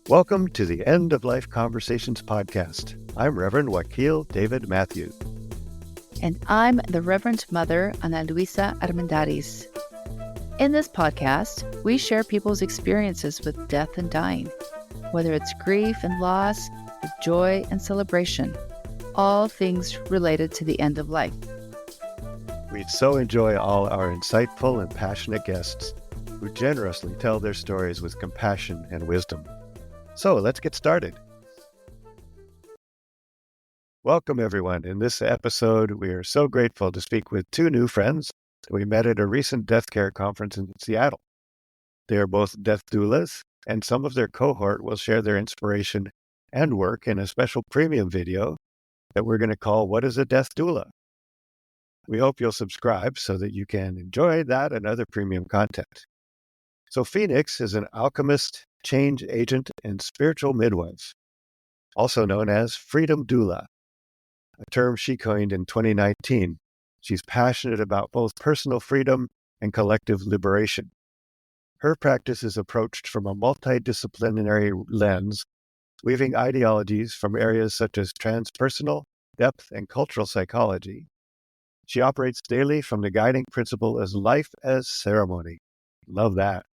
Welcome to the End of Life Conversations podcast. I'm Reverend Wakil David Matthews. And I'm the Reverend Mother Ana Luisa Armendariz. In this podcast, we share people's experiences with death and dying, whether it's grief and loss, or joy and celebration, all things related to the end of life. We so enjoy all our insightful and passionate guests who generously tell their stories with compassion and wisdom. So let's get started. Welcome, everyone. In this episode, we are so grateful to speak with two new friends we met at a recent death care conference in Seattle. They are both death doulas, and some of their cohort will share their inspiration and work in a special premium video that we're going to call What is a Death Doula? We hope you'll subscribe so that you can enjoy that and other premium content. So Phoenix is an alchemist, change agent, and spiritual midwife, also known as Freedom Doula, a term she coined in 2019. She's passionate about both personal freedom and collective liberation. Her practice is approached from a multidisciplinary lens, weaving ideologies from areas such as transpersonal, depth, and cultural psychology. She operates daily from the guiding principle as life as ceremony. Love that.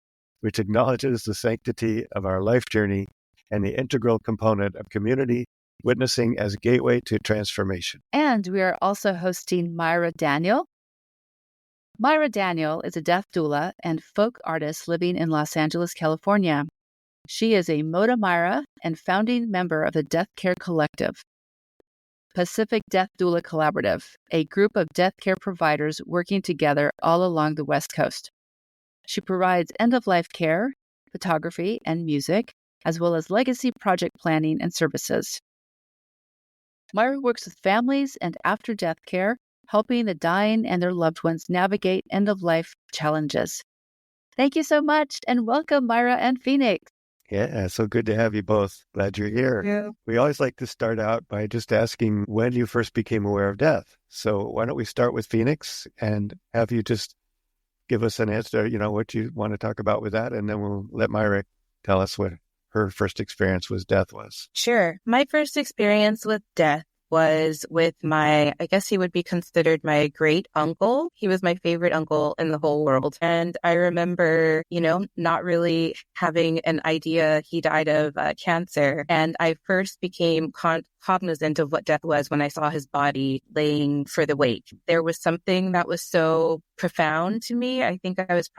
Which acknowledges the sanctity of our life journey and the integral component of community witnessing as a gateway to transformation. And we are also hosting Myra Daniel. Myra Daniel is a death doula and folk artist living in Los Angeles, California. She is a Moda Myra and founding member of the Death Care Collective, Pacific Death Doula Collaborative, a group of death care providers working together all along the West Coast. She provides end-of-life care, photography, and music, as well as legacy project planning and services. Myra works with families and after-death care, helping the dying and their loved ones navigate end-of-life challenges. Thank you so much, and welcome, Myra and Phoenix. Yeah, so good to have you both. Glad you're here. Yeah. We always like to start out by just asking when you first became aware of death. So why don't we start with Phoenix and have you just give us an answer, what you want to talk about with that, and then we'll let Myra tell us what her first experience with death was. Sure. My first experience with death was with I guess he would be considered my great uncle. He was my favorite uncle in the whole world. And I remember, not really having an idea he died of cancer. And I first became cognizant of what death was when I saw his body laying for the wake. There was something that was so profound to me. I think I was,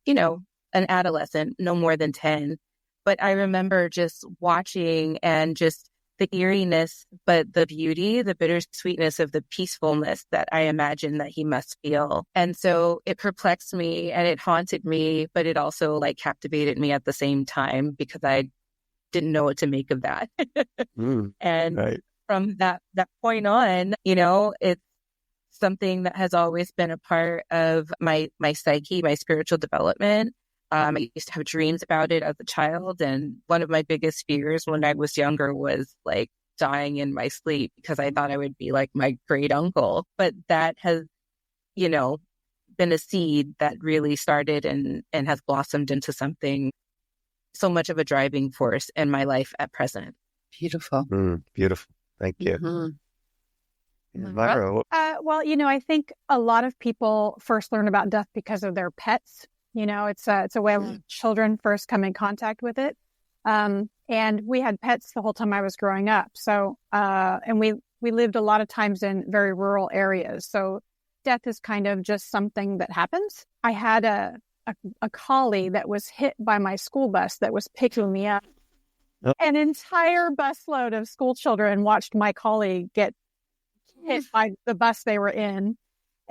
an adolescent, no more than 10. But I remember just watching and just the eeriness, but the beauty, the bittersweetness of the peacefulness that I imagine that he must feel. And so it perplexed me and it haunted me, but it also captivated me at the same time because I didn't know what to make of that. And right. From that point on, it's something that has always been a part of my psyche, my spiritual development. I used to have dreams about it as a child. And one of my biggest fears when I was younger was dying in my sleep because I thought I would be like my great uncle. But that has, been a seed that really started and has blossomed into something so much of a driving force in my life at present. Beautiful. Beautiful. Thank you. Mm-hmm. Myra? I think a lot of people first learn about death because of their pets. It's a way children first come in contact with it. And we had pets the whole time I was growing up. So, and we lived a lot of times in very rural areas. So death is kind of just something that happens. I had a collie that was hit by my school bus that was picking me up. Oh. An entire busload of school children watched my collie get hit by the bus they were in.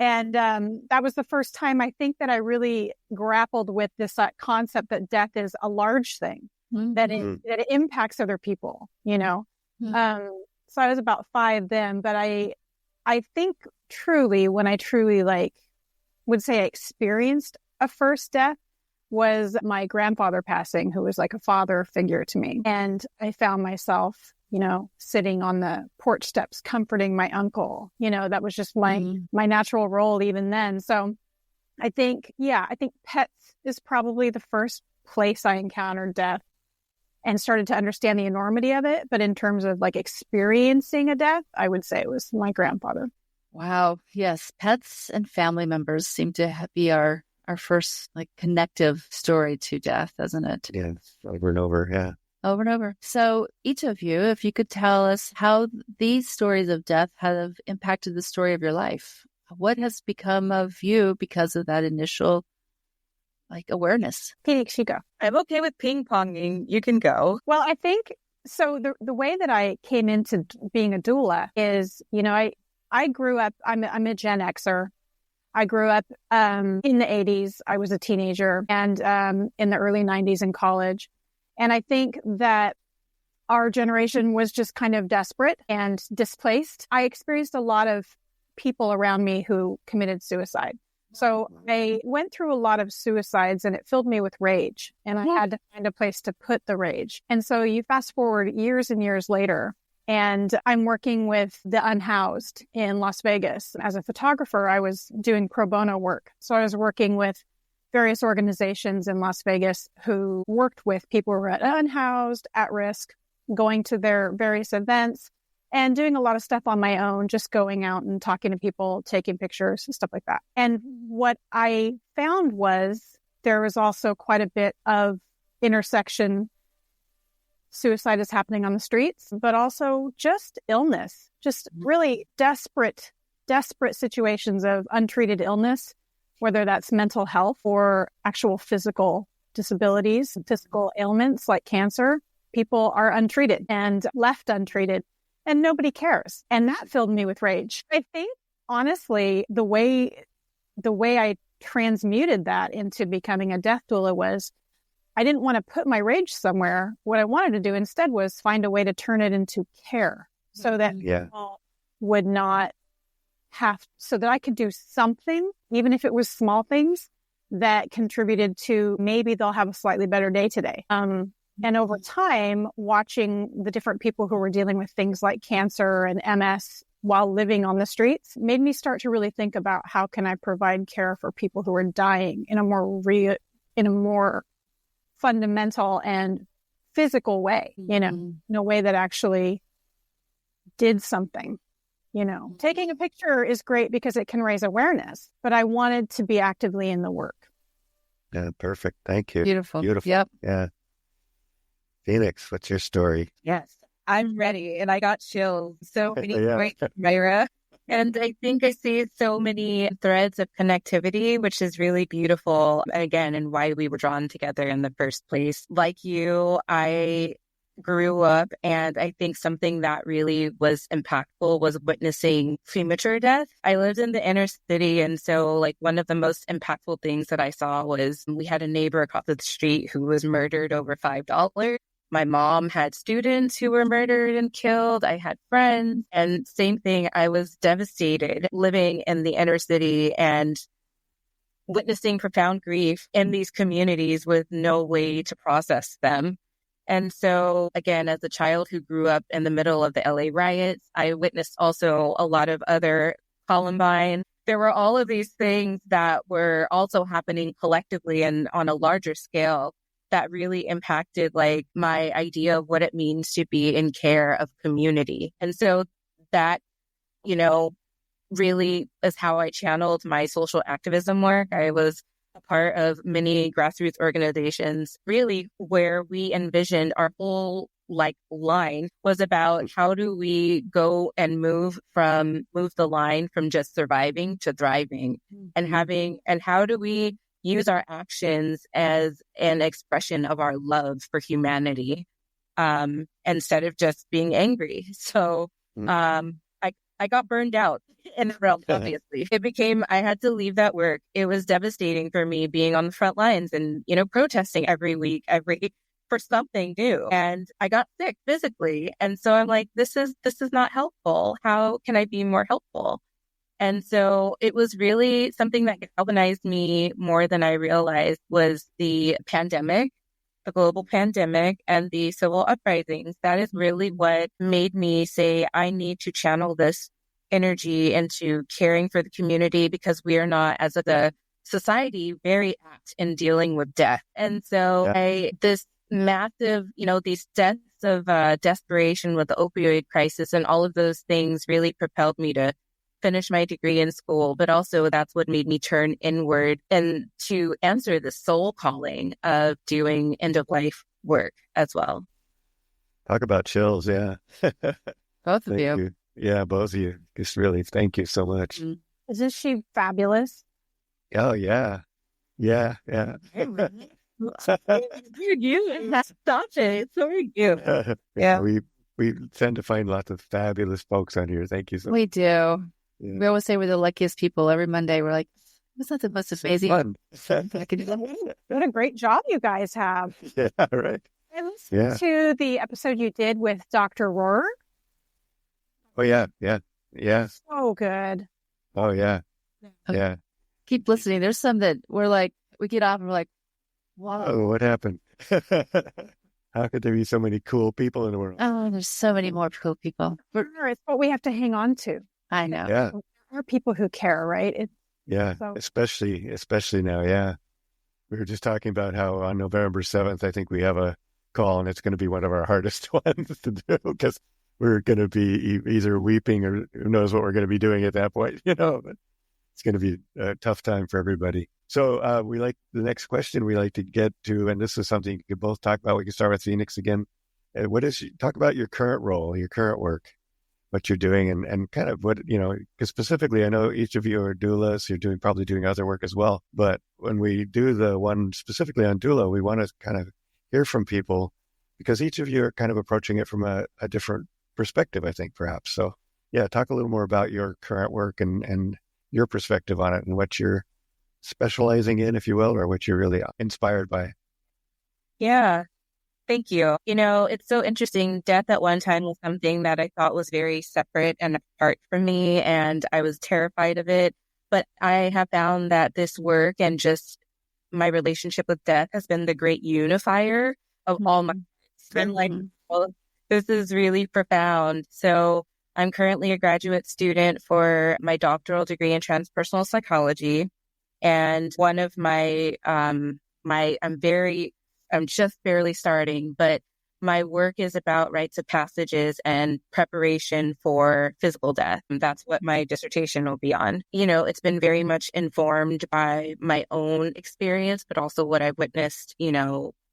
And that was the first time I think that I really grappled with this concept that death is a large thing, that it impacts other people, So I was about 5 then, but I think truly, when I truly would say I experienced a first death was my grandfather passing, who was like a father figure to me. And I found myself sitting on the porch steps, comforting my uncle, that was just my natural role even then. So I think pets is probably the first place I encountered death. and started to understand the enormity of it. But in terms of like experiencing a death, I would say it was my grandfather. Wow. Yes. Pets and family members seem to be our first like connective story to death, doesn't it? Yeah, over and over. Yeah. Over and over. So each of you, if you could tell us how these stories of death have impacted the story of your life. What has become of you because of that initial like awareness? Phoenix, you go. I'm okay with ping-ponging. You can go. Well, I think so. The way that I came into being a doula is, I grew up, I'm a Gen Xer. I grew up in the 80s. I was a teenager, and in the early 90s in college. And I think that our generation was just kind of desperate and displaced. I experienced a lot of people around me who committed suicide. So I went through a lot of suicides, and it filled me with rage, and I had to find a place to put the rage. And so you fast forward years and years later, and I'm working with the unhoused in Las Vegas. As a photographer, I was doing pro bono work. So I was working with various organizations in Las Vegas who worked with people who were unhoused, at risk, going to their various events, and doing a lot of stuff on my own, just going out and talking to people, taking pictures, and stuff like that. And what I found was there was also quite a bit of intersection. Suicide is happening on the streets, but also just illness, just really desperate situations of untreated illness, whether that's mental health or actual physical disabilities, physical ailments like cancer. People are untreated and left untreated, and nobody cares. And that filled me with rage. I think, honestly, the way I transmuted that into becoming a death doula was I didn't want to put my rage somewhere. What I wanted to do instead was find a way to turn it into care so that people would not so that I could do something, even if it was small things, that contributed to maybe they'll have a slightly better day today. And over time, watching the different people who were dealing with things like cancer and MS while living on the streets made me start to really think about how can I provide care for people who are dying in a more fundamental and physical way, in a way that actually did something. Taking a picture is great because it can raise awareness, but I wanted to be actively in the work. Yeah, perfect. Thank you. Beautiful. Beautiful. Yep. Yeah. Phoenix, what's your story? Yes, I'm ready. And I got chills. So many Yeah. points, Myra. And I think I see so many threads of connectivity, which is really beautiful, again, and why we were drawn together in the first place. Like you, I grew up, and I think something that really was impactful was witnessing premature death. I lived in the inner city, and so like one of the most impactful things that I saw was we had a neighbor across the street who was murdered over $5. My mom had students who were murdered and killed. I had friends, and same thing. I was devastated living in the inner city and witnessing profound grief in these communities with no way to process them. And so, again, as a child who grew up in the middle of the LA riots, I witnessed also a lot of other Columbine. There were all of these things that were also happening collectively and on a larger scale that really impacted like my idea of what it means to be in care of community. And so that, really is how I channeled my social activism work. I was a part of many grassroots organizations, really where we envisioned our whole line was about how do we go and move the line from just surviving to thriving and how do we use our actions as an expression of our love for humanity, instead of just being angry. So, I got burned out in the realm, obviously. I had to leave that work. It was devastating for me being on the front lines and, protesting every week, for something new. And I got sick physically. And so I'm like, this is not helpful. How can I be more helpful? And so it was really something that galvanized me more than I realized was the pandemic, the global pandemic, and the civil uprisings. That is really what made me say, I need to channel this energy into caring for the community because we are not, as a society, very apt in dealing with death. And so this massive, these deaths of desperation with the opioid crisis and all of those things really propelled me to finish my degree in school. But also that's what made me turn inward and to answer the soul calling of doing end of life work as well. Talk about chills. Yeah. Both of Thank you. you. Yeah, both of you. Just really, thank you so much. Isn't she fabulous? Oh, yeah. Yeah. Stop it. So are you. Yeah. We tend to find lots of fabulous folks on here. Thank you so much. We do. Yeah. We always say we're the luckiest people. Every Monday, we're like, "What's not the most amazing?" Fun. What a great job you guys have. Yeah, right. I listened to the episode you did with Dr. Rohr. Oh, yeah. So good. Oh, yeah. Okay. Yeah. Keep listening. There's some that we're like, we get off and we're like, wow. Oh, what happened? How could there be so many cool people in the world? Oh, there's so many more cool people. It's what we have to hang on to. I know. Yeah. There are people who care, right? Especially now. Yeah. We were just talking about how on November 7th, I think we have a call, and it's going to be one of our hardest ones to do because we're going to be either weeping or who knows what we're going to be doing at that point, but it's going to be a tough time for everybody. So the next question we like to get to, and this is something you could both talk about. We can start with Phoenix again. Talk about your current role, your current work, what you're doing, and kind of what, because specifically, I know each of you are doulas, you're probably doing other work as well. But when we do the one specifically on doula, we want to kind of hear from people because each of you are kind of approaching it from a different perspective, I think, perhaps. So yeah, talk a little more about your current work and your perspective on it and what you're specializing in, if you will, or what you're really inspired by. Yeah. Thank you. It's so interesting. Death at one time was something that I thought was very separate and apart from me, and I was terrified of it. But I have found that this work and just my relationship with death has been the great unifier of all my. It's been like, well, this is really profound. So I'm currently a graduate student for my doctoral degree in transpersonal psychology, and one of I'm just barely starting, but my work is about rites of passages and preparation for physical death. And that's what my dissertation will be on. It's been very much informed by my own experience, but also what I've witnessed,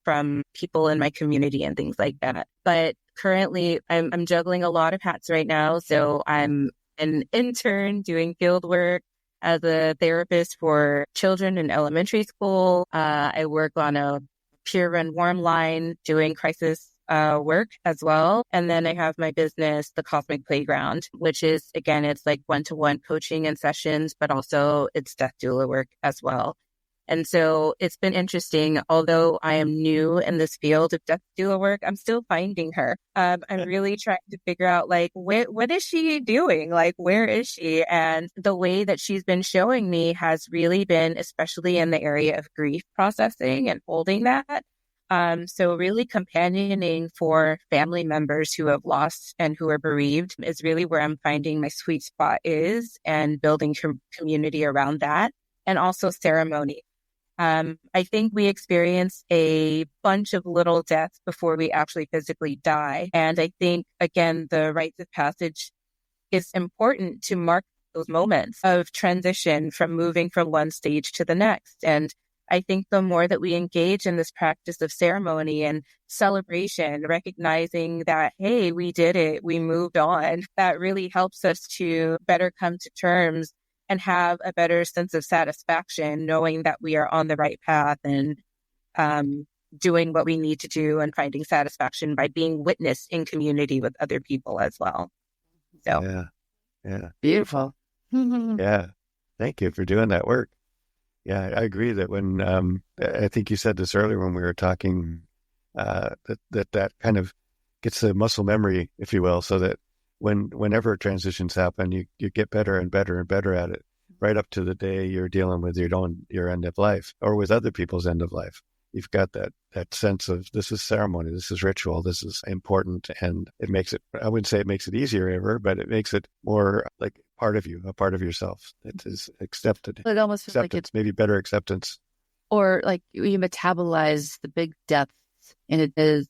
from people in my community and things like that. But currently I'm juggling a lot of hats right now. So I'm an intern doing field work as a therapist for children in elementary school. I work on a peer run warm line doing crisis work as well. And then I have my business, The Cosmic Playground, which is, again, it's like one-to-one coaching and sessions, but also it's death doula work as well. And so it's been interesting. Although I am new in this field of death doula work, I'm still finding her. I'm really trying to figure out, what is she doing? Where is she? And the way that she's been showing me has really been, especially in the area of grief processing and holding that. So really companioning for family members who have lost and who are bereaved is really where I'm finding my sweet spot is, and building community around that, and also ceremony. I think we experience a bunch of little deaths before we actually physically die. And I think, again, the rites of passage is important to mark those moments of transition from moving from one stage to the next. And I think the more that we engage in this practice of ceremony and celebration, recognizing that, hey, we did it, we moved on, that really helps us to better come to terms and have a better sense of satisfaction, knowing that we are on the right path and doing what we need to do and finding satisfaction by being witnessed in community with other people as well. So, yeah, beautiful. Yeah, thank you for doing that work. Yeah, I agree that when I think you said this earlier when we were talking, that kind of gets the muscle memory, if you will, so that whenever transitions happen, you get better and better and better at it, right up to the day you're dealing with your end of life or with other people's end of life. You've got that sense of this is ceremony, this is ritual, this is important, and it makes it, I wouldn't say it makes it easier ever, but it makes it more like part of you, a part of yourself that is accepted. It almost feels like it's maybe better acceptance. Or like you metabolize the big deaths in a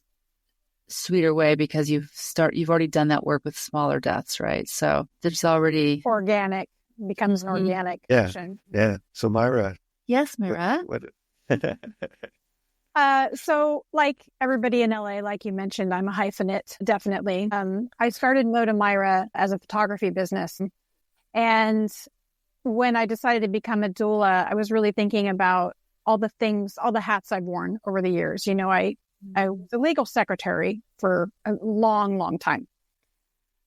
sweeter way because you've already done that work with smaller deaths, right? So there's already Organic becomes an organic action. Yeah. So Myra. Yes, Myra. What So like everybody in LA, like you mentioned, I'm a hyphenate, definitely. I started Moda Myra as a photography business. And when I decided to become a doula, I was really thinking about all the hats I've worn over the years. I was a legal secretary for a long, long time.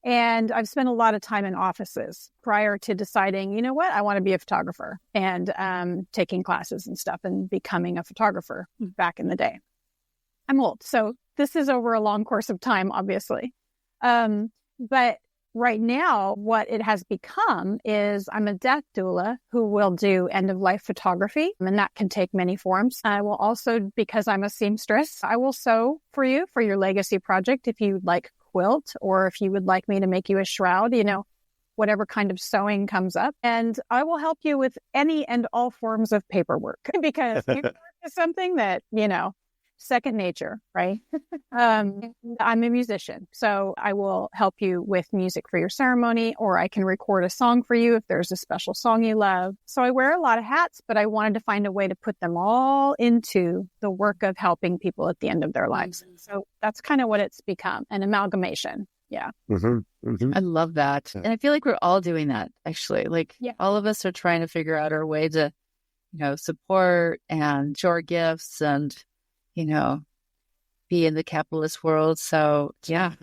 And I've spent a lot of time in offices prior to deciding, you know what, I want to be a photographer and taking classes and stuff and becoming a photographer back in the day. I'm old, so this is over a long course of time, obviously. But right now, what it has become is I'm a death doula who will do end-of-life photography, and that can take many forms. I will also, because I'm a seamstress, I will sew for you for your legacy project if you'd like quilt, or if you would like me to make you a shroud, whatever kind of sewing comes up. And I will help you with any and all forms of paperwork because paperwork is something that, second nature, right? I'm a musician, so I will help you with music for your ceremony, or I can record a song for you if there's a special song you love. So I wear a lot of hats, but I wanted to find a way to put them all into the work of helping people at the end of their lives. So that's kind of what it's become, an amalgamation. Yeah. I love that. And I feel like we're all doing that, actually. All of us are trying to figure out our way to, support and show our gifts and be in the capitalist world. So, yeah.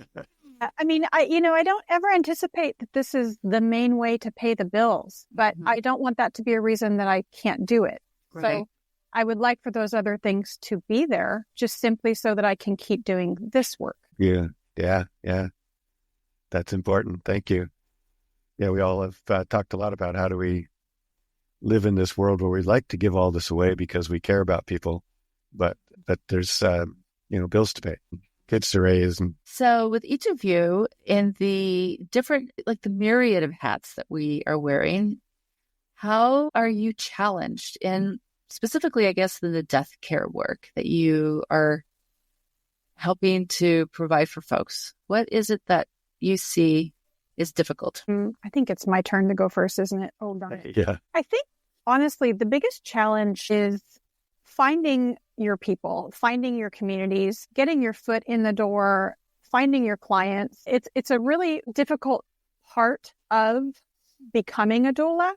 I mean, I don't ever anticipate that this is the main way to pay the bills, but I don't want that to be a reason that I can't do it. Right. So I would like for those other things to be there just simply so that I can keep doing this work. Yeah. That's important. Thank you. Yeah, we all have talked a lot about how do we live in this world where we like to give all this away because we care about people, but there's, bills to pay, kids to raise. And so with each of you in the different, the myriad of hats that we are wearing, how are you challenged in specifically, I guess, in the death care work that you are helping to provide for folks? What is it that you see is difficult? I think it's my turn to go first, isn't it? Oh, darn it. Yeah. I think, honestly, the biggest challenge is finding your people, finding your communities, getting your foot in the door, finding your clients. It's a really difficult part of becoming a doula.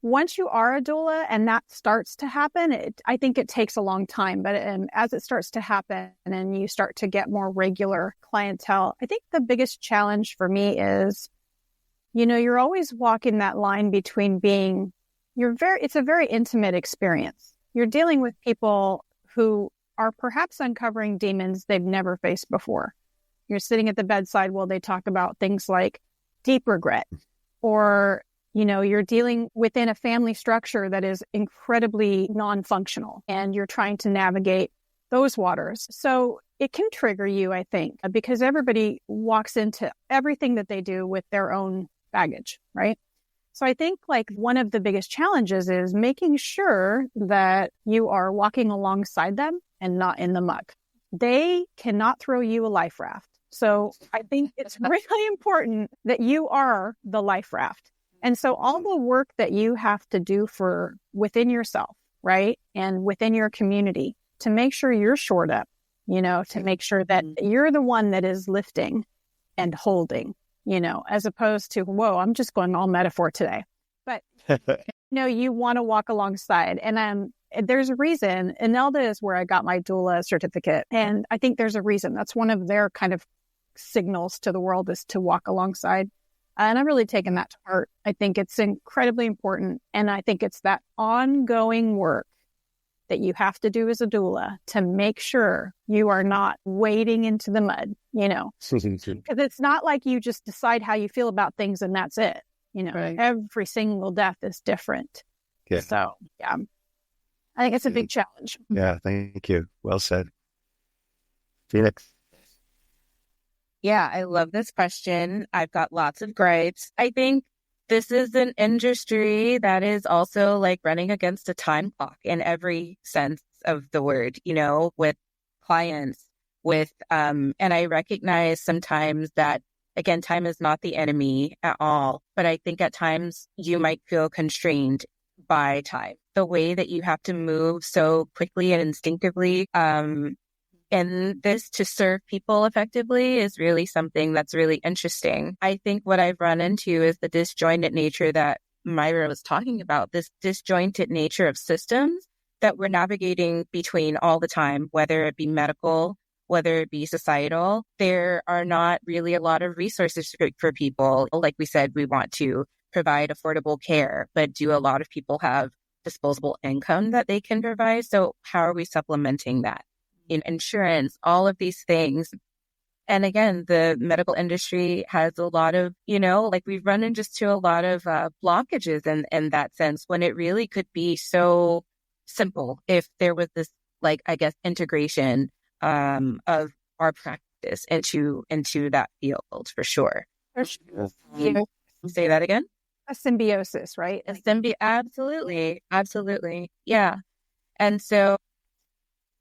Once you are a doula and that starts to happen, I think it takes a long time. But as it starts to happen and you start to get more regular clientele, I think the biggest challenge for me is, you're always walking that line between it's a very intimate experience. You're dealing with people who are perhaps uncovering demons they've never faced before. You're sitting at the bedside while they talk about things like deep regret, or, you're dealing within a family structure that is incredibly non-functional, and you're trying to navigate those waters. So it can trigger you, I think, because everybody walks into everything that they do with their own baggage, right? So I think one of the biggest challenges is making sure that you are walking alongside them and not in the muck. They cannot throw you a life raft. So I think it's really important that you are the life raft. And so all the work that you have to do within yourself, right, and within your community to make sure you're shored up, to make sure that you're the one that is lifting and holding, as opposed to, whoa, I'm just going all metaphor today. But, you want to walk alongside. And there's a reason. Inelda is where I got my doula certificate. And I think there's a reason. That's one of their kind of signals to the world, is to walk alongside. And I've really taken that to heart. I think it's incredibly important. And I think it's that ongoing work that you have to do as a doula to make sure you are not wading into the mud, because it's not like you just decide how you feel about things and that's it. Right. Every single death is different. Yeah. So, yeah, I think it's a big challenge. Yeah. Thank you. Well said. Phoenix. Yeah, I love this question. I've got lots of gripes. I think this is an industry that is also running against a time clock in every sense of the word, with clients with, and I recognize sometimes that, again, time is not the enemy at all, but I think at times you might feel constrained by time. The way that you have to move so quickly and instinctively, and this to serve people effectively is really something that's really interesting. I think what I've run into is the disjointed nature that Myra was talking about, this disjointed nature of systems that we're navigating between all the time, whether it be medical, whether it be societal. There are not really a lot of resources for people. Like we said, we want to provide affordable care, but do a lot of people have disposable income that they can provide? So how are we supplementing that? In insurance, all of these things. And again, the medical industry has a lot of, like we've run into a lot of blockages in that sense, when it really could be so simple if there was this, like, I guess, integration of our practice into that field for sure. Say that again? A symbiosis, right? Absolutely. Absolutely. Yeah. And so,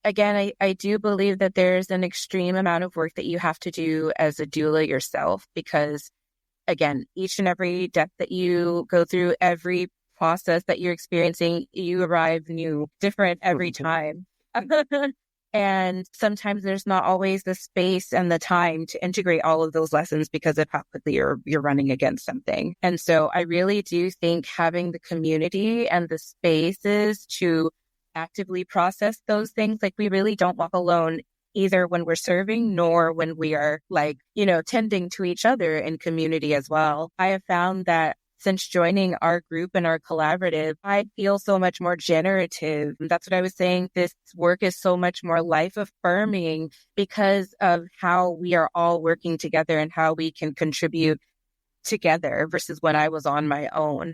again, I do believe that there's an extreme amount of work that you have to do as a doula yourself, because, again, each and every death that you go through, every process that you're experiencing, you arrive new, different every time. And sometimes there's not always the space and the time to integrate all of those lessons because of how quickly you're running against something. And so I really do think having the community and the spaces to actively process those things, like we really don't walk alone either when we're serving nor when we are, like, tending to each other in community as well. I have found that since joining our group and our collaborative, I feel so much more generative. That's what I was saying. This work is so much more life affirming because of how we are all working together and how we can contribute together versus when I was on my own.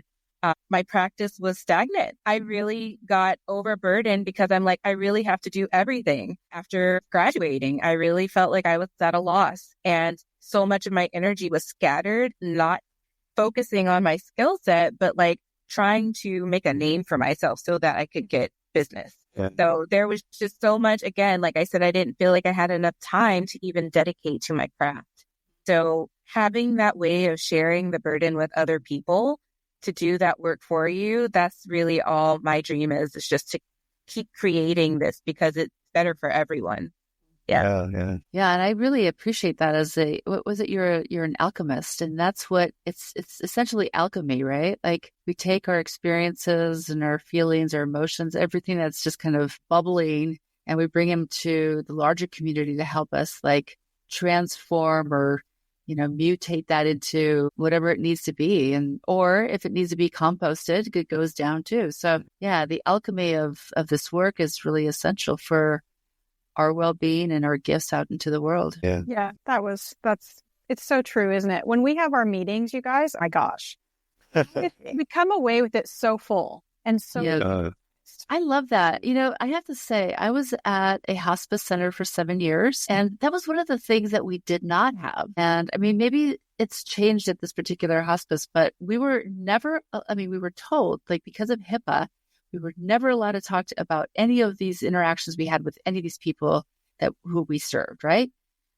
My practice was stagnant. I really got overburdened because I'm like, I really have to do everything. After graduating, I really felt like I was at a loss. And so much of my energy was scattered, not focusing on my skill set, but like trying to make a name for myself so that I could get business. Yeah. So there was just so much, again, like I said, I didn't feel like I had enough time to even dedicate to my craft. So having that way of sharing the burden with other people to do that work for you, that's really all my dream is just to keep creating this because it's better for everyone. Yeah. And I really appreciate that what was it? You're an alchemist, and that's what it's essentially alchemy, right? Like we take our experiences and our feelings, our emotions, everything that's just kind of bubbling, and we bring them to the larger community to help us like transform or, mutate that into whatever it needs to be. Or if it needs to be composted, it goes down too. So yeah, the alchemy of this work is really essential for our well-being and our gifts out into the world. Yeah, it's so true, isn't it? When we have our meetings, you guys, my gosh, we come away with it so full and so. I love that. I have to say, I was at a hospice center for 7 years, and that was one of the things that we did not have. And I mean, maybe it's changed at this particular hospice, but we were never, we were told, like, because of HIPAA, we were never allowed to talk about any of these interactions we had with any of these people who we served, right?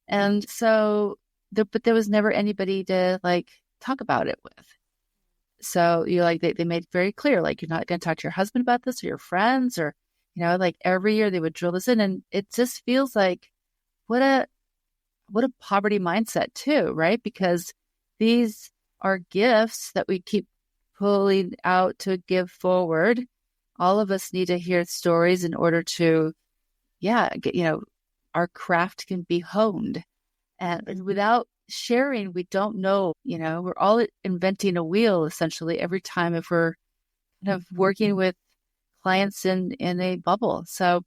And so, but there was never anybody to like talk about it with. So they made very clear, like, you're not going to talk to your husband about this or your friends, or like every year they would drill this in, and it just feels like what a poverty mindset too, right? Because these are gifts that we keep pulling out to give forward. All of us need to hear stories in order to, get, our craft can be honed. And without sharing, we don't know, we're all inventing a wheel essentially every time if we're kind of working with clients in a bubble. So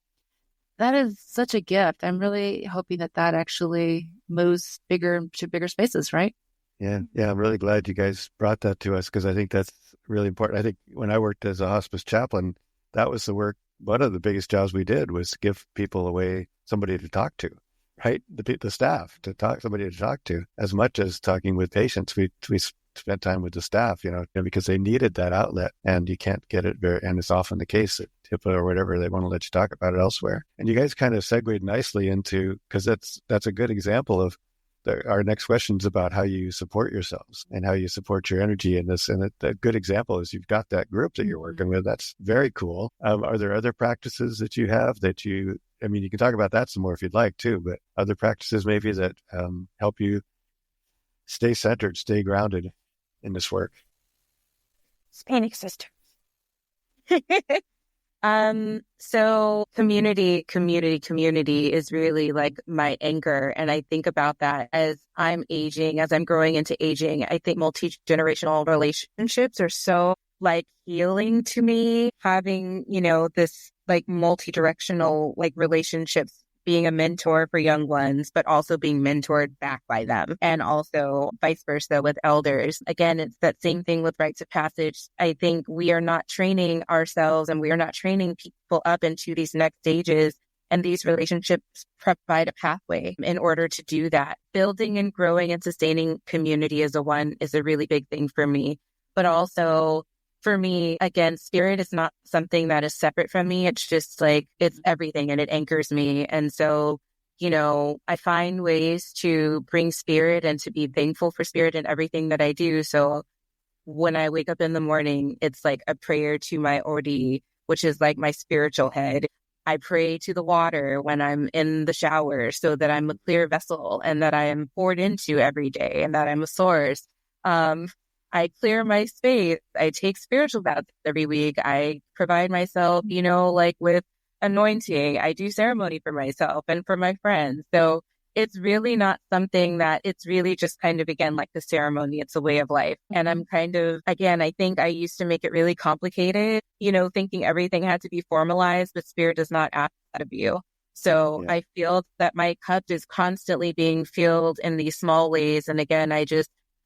that is such a gift. I'm really hoping that actually moves bigger to bigger spaces, right? Yeah. I'm really glad you guys brought that to us, because I think that's really important. I think when I worked as a hospice chaplain, that was the work. One of the biggest jobs we did was give people away somebody to talk to, right? The staff somebody to talk to, as much as talking with patients. We spent time with the staff, because they needed that outlet, and you can't get it and it's often the case that HIPAA or whatever, they want to let you talk about it elsewhere. And you guys kind of segued nicely into, because that's a good example of our next question is about how you support yourselves and how you support your energy in this. And a good example is you've got that group that you're working with. That's very cool. Are there other practices that you have that you can talk about that some more if you'd like too, but other practices maybe that help you stay centered, stay grounded in this work? Phoenix sisters. So community is really like my anchor. And I think about that as I'm growing into aging. I think multi-generational relationships are so like healing to me, having, this like multi-directional like relationships, being a mentor for young ones, but also being mentored back by them, and also vice versa with elders. Again, it's that same thing with rites of passage. I think we are not training ourselves and we are not training people up into these next stages. And these relationships provide a pathway in order to do that. Building and growing and sustaining community is a really big thing for me. But also for me, again, spirit is not something that is separate from me. It's just like, it's everything and it anchors me. And so, I find ways to bring spirit and to be thankful for spirit in everything that I do. So when I wake up in the morning, it's like a prayer to my Odi, which is like my spiritual head. I pray to the water when I'm in the shower so that I'm a clear vessel and that I am poured into every day and that I'm a source. I clear my space. I take spiritual baths every week. I provide myself, like with anointing. I do ceremony for myself and for my friends. So it's really not something that it's really just kind of, again, like the ceremony. It's a way of life. And I'm kind of, again, I think I used to make it really complicated, thinking everything had to be formalized, but spirit does not ask that of you. So yeah. I feel that my cup is constantly being filled in these small ways. And again,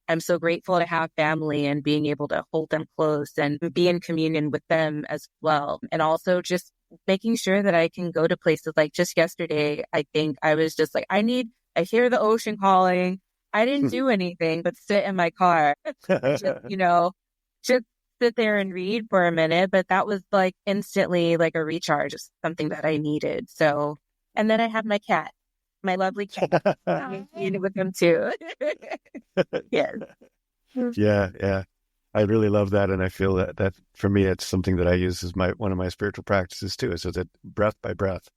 I'm so grateful to have family and being able to hold them close and be in communion with them as well. And also just making sure that I can go to places like just yesterday. I think I was just like, I hear the ocean calling. I didn't do anything but sit in my car, just sit there and read for a minute. But that was like instantly like a recharge, something that I needed. So, and then I have my cat. My lovely cat. I'm with them too. Yes. Yeah. I really love that. And I feel that for me, it's something that I use as one of my spiritual practices too. So that breath by breath,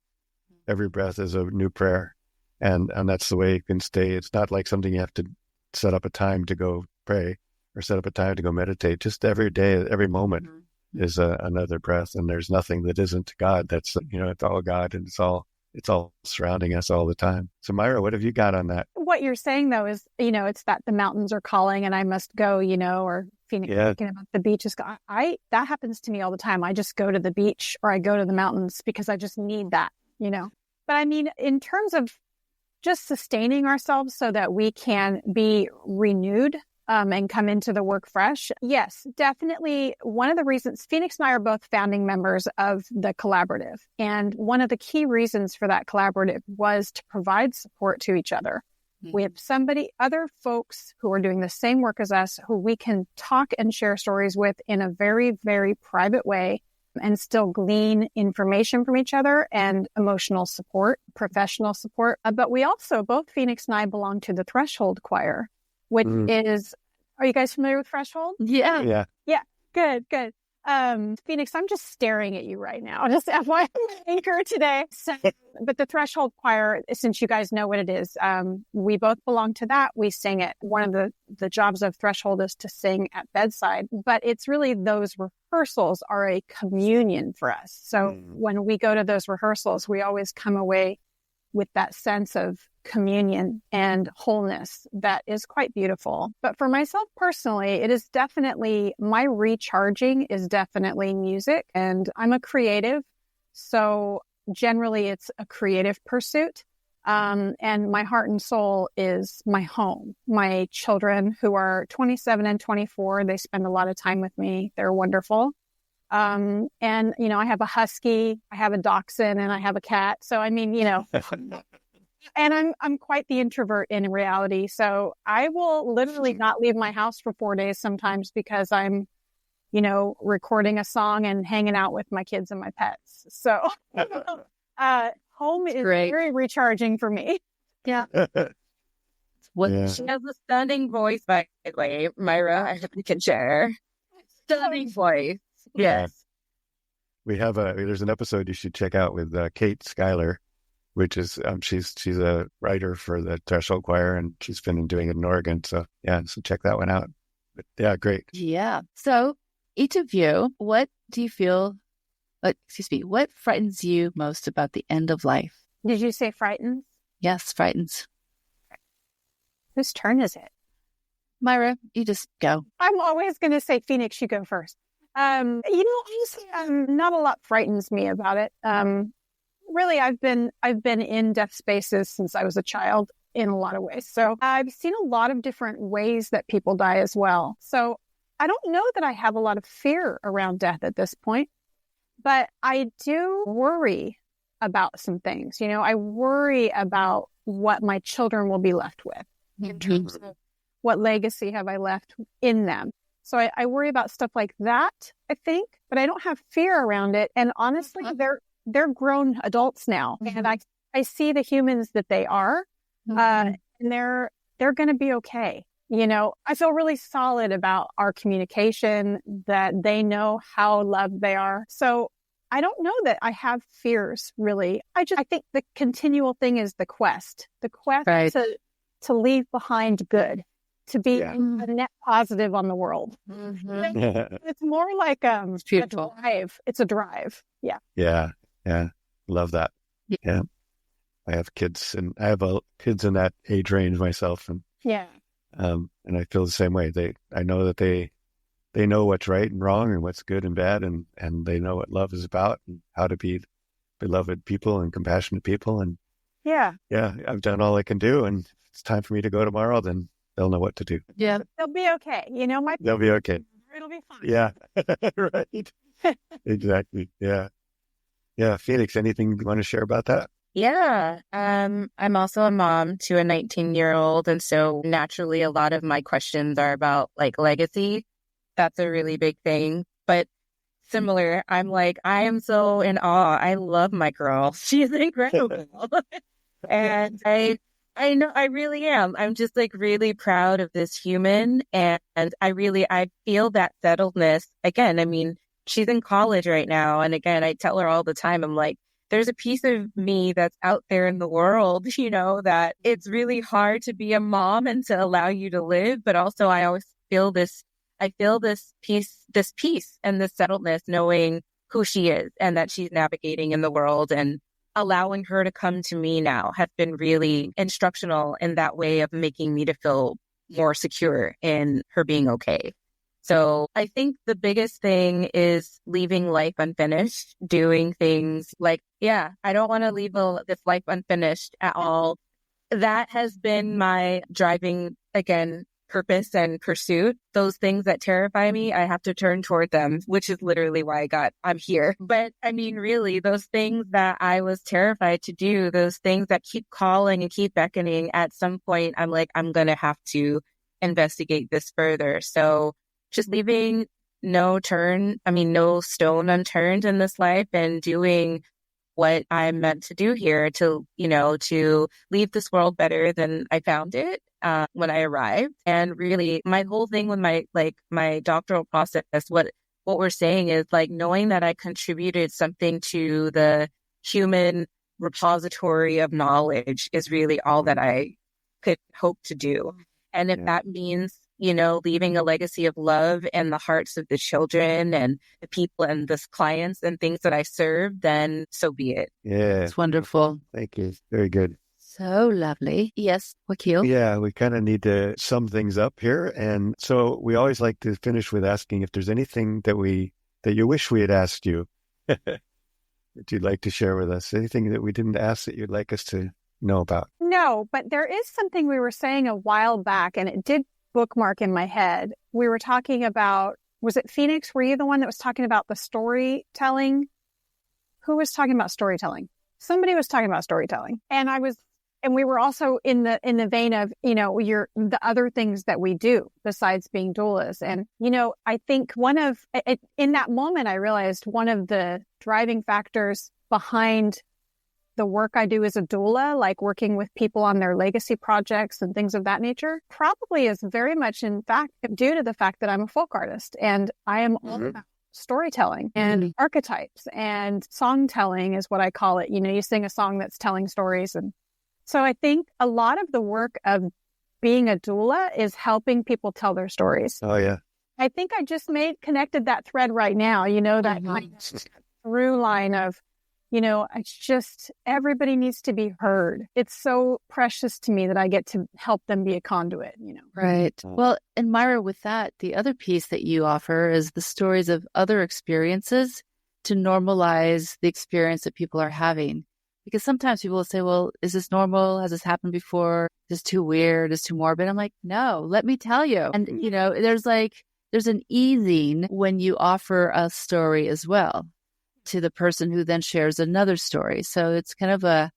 every breath is a new prayer. And that's the way you can stay. It's not like something you have to set up a time to go pray or set up a time to go meditate. Just every day, every moment is another breath. And there's nothing that isn't God. That's, it's all God, and it's all surrounding us all the time. So Myra, what have you got on that? What you're saying though is, it's that the mountains are calling and I must go, or Phoenix thinking about the beach is that happens to me all the time. I just go to the beach or I go to the mountains because I just need that, But I mean, in terms of just sustaining ourselves so that we can be renewed and come into the work fresh. Yes, definitely. One of the reasons, Phoenix and I are both founding members of the collaborative. And one of the key reasons for that collaborative was to provide support to each other. Mm-hmm. We have other folks who are doing the same work as us, who we can talk and share stories with in a very, very private way and still glean information from each other and emotional support, professional support. But we also, both Phoenix and I belong to the Threshold Choir, which is, are you guys familiar with Threshold? Yeah. Yeah. Good. Phoenix, I'm just staring at you right now. Just FYI, anchor today. So, but the Threshold Choir, since you guys know what it is, we both belong to that. We sing it. One of the jobs of Threshold is to sing at bedside, but it's really those rehearsals are a communion for us. So when we go to those rehearsals, we always come away with that sense of communion and wholeness that is quite beautiful. But for myself personally, it is definitely, my recharging is definitely music, and I'm a creative. So generally it's a creative pursuit. And my heart and soul is my home. My children, who are 27 and 24, they spend a lot of time with me. They're wonderful. And, I have a husky, I have a dachshund, and I have a cat. So, I mean, And I'm quite the introvert in reality. So I will literally not leave my house for 4 days sometimes because I'm, recording a song and hanging out with my kids and my pets. So home is Great. very recharging for me. Yeah. What? Yeah. She has a stunning voice, by the way, Myra. I hope you can share. Stunning voice. Yes. There's an episode you should check out with Kate Schuyler, which is she's a writer for the Threshold Choir, and she's been doing it in Oregon. So check that one out. But yeah, great. Yeah. So each of you, what do you feel? What frightens you most about the end of life? Did you say frightens? Yes, frightens. Whose turn is it? Myra, you just go. I'm always going to say, Phoenix, you go first. Honestly, not a lot frightens me about it. Really, I've been in death spaces since I was a child in a lot of ways. So I've seen a lot of different ways that people die as well. So I don't know that I have a lot of fear around death at this point, but I do worry about some things. I worry about what my children will be left with in terms of what legacy have I left in them. So I worry about stuff like that, I think, but I don't have fear around it. And honestly, they're grown adults now, and I see the humans that they are, and they're going to be okay. I feel really solid about our communication, that they know how loved they are. So I don't know that I have fears, really. I think the continual thing is the quest Right. to leave behind good, to be a net positive on the world. It's more like a drive. It's a drive. Yeah. Yeah. Love that. Yeah. I have kids, and I have kids in that age range myself, and and I feel the same way. I know that they know what's right and wrong, and what's good and bad, and they know what love is about, and how to be beloved people and compassionate people. And I've done all I can do, and if it's time for me to go tomorrow, then they'll know what to do. Yeah. They'll be okay. They'll be okay. It'll be fine. Yeah. Right. Exactly. Yeah. Yeah. Phoenix, anything you want to share about that? Yeah. I'm also a mom to a 19-year-old. And so naturally, a lot of my questions are about legacy. That's a really big thing. But similar, I'm I am so in awe. I love my girl. She's incredible. And I know I really am. I'm just really proud of this human. And I feel that settledness. Again, I mean, she's in college right now. And again, I tell her all the time, I'm there's a piece of me that's out there in the world, that it's really hard to be a mom and to allow you to live. But also I always feel this peace and this settledness, knowing who she is and that she's navigating in the world, and allowing her to come to me now has been really instructional in that way of making me to feel more secure in her being okay. So I think the biggest thing is leaving life unfinished, doing things I don't want to leave this life unfinished at all. That has been my driving, again, purpose and pursuit. Those things that terrify me, I have to turn toward them, which is literally why I'm here. But I mean, really, those things that I was terrified to do, those things that keep calling and keep beckoning, at some point, I'm I'm going to have to investigate this further. So just leaving no stone unturned in this life, and doing what I'm meant to do here to leave this world better than I found it when I arrived. And really, my whole thing with my doctoral process, what we're saying is knowing that I contributed something to the human repository of knowledge is really all that I could hope to do. And if that means, leaving a legacy of love in the hearts of the children and the people and the clients and things that I serve, then so be it. Yeah. It's wonderful. Thank you. Very good. So lovely. Yes, Wakil. Yeah, we kind of need to sum things up here. And so we always like to finish with asking if there's anything that you wish we had asked you that you'd like to share with us. Anything that we didn't ask that you'd like us to know about? No, but there is something we were saying a while back, and it did bookmark in my head. We were talking about, was it Phoenix? Were you the one that was talking about the storytelling? Who was talking about storytelling? Somebody was talking about storytelling. And and we were also in the vein of, the other things that we do besides being doulas. And, I think in that moment, I realized one of the driving factors behind the work I do as a doula, like working with people on their legacy projects and things of that nature, probably is very much, in fact, due to the fact that I'm a folk artist and I am all about storytelling and archetypes, and song telling is what I call it. You sing a song that's telling stories. And so I think a lot of the work of being a doula is helping people tell their stories. Oh, yeah. I think I just connected that thread right now, that kind of through line of, it's just everybody needs to be heard. It's so precious to me that I get to help them be a conduit, Right. Well, and Myra, with that, the other piece that you offer is the stories of other experiences to normalize the experience that people are having. Because sometimes people will say, well, is this normal? Has this happened before? Is this too weird? Is this too morbid? I'm like, no, let me tell you. And, there's an easing when you offer a story as well to the person who then shares another story. So it's kind of a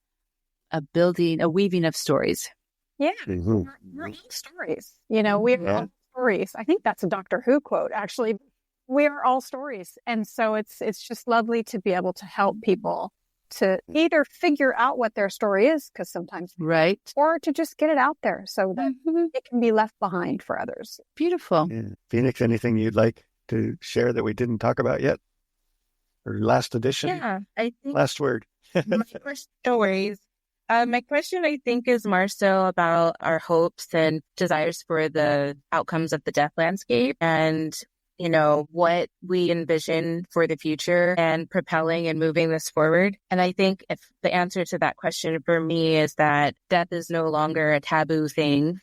weaving of stories. Yeah. We're all stories. We're all stories. I think that's a Doctor Who quote, actually. We are all stories. And so it's just lovely to be able to help people to either figure out what their story is, because sometimes, right, or to just get it out there so that it can be left behind for others. Beautiful. Yeah. Phoenix, anything you'd like to share that we didn't talk about yet? Or last edition? Yeah, I think last word. No worries. My question, I think, is more so about our hopes and desires for the outcomes of the death landscape and, what we envision for the future and propelling and moving this forward. And I think if the answer to that question for me is that death is no longer a taboo thing.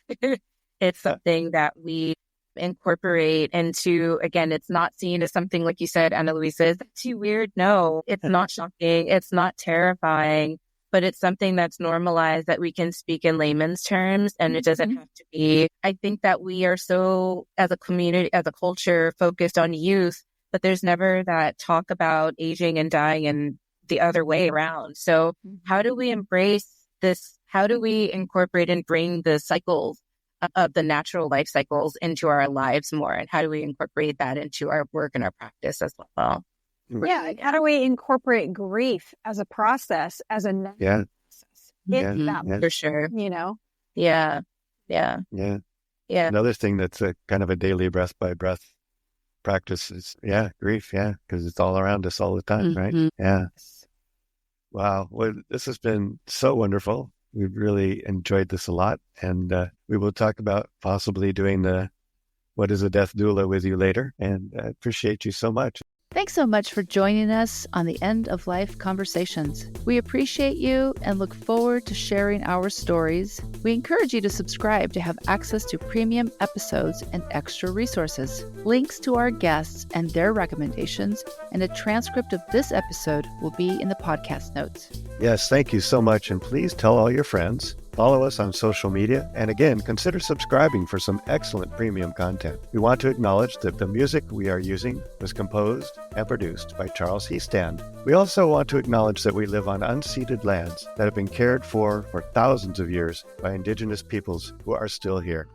It's something that we incorporate into, again, it's not seen as something, like you said, Ana Luisa, is that too weird? No, it's not shocking. It's not terrifying, but it's something that's normalized that we can speak in layman's terms, and it doesn't have to be. I think that we are so, as a community, as a culture, focused on youth, but there's never that talk about aging and dying and the other way around. So how do we embrace this? How do we incorporate and bring the cycles of the natural life cycles into our lives more? And how do we incorporate that into our work and our practice as well? Yeah. How do we incorporate grief as a process, as a process? For sure. Yeah. Another thing that's a kind of a daily breath by breath practice is, grief. Yeah. Because it's all around us all the time. Right. Yeah. Wow. Well, this has been so wonderful. We've really enjoyed this a lot, and we will talk about possibly doing the What is a Death Doula with you later, and I appreciate you so much. Thanks so much for joining us on the End of Life Conversations. We appreciate you and look forward to sharing our stories. We encourage you to subscribe to have access to premium episodes and extra resources. Links to our guests and their recommendations and a transcript of this episode will be in the podcast notes. Yes, thank you so much, and please tell all your friends. Follow us on social media, and again, consider subscribing for some excellent premium content. We want to acknowledge that the music we are using was composed and produced by Charles Heastand. We also want to acknowledge that we live on unceded lands that have been cared for thousands of years by Indigenous peoples who are still here.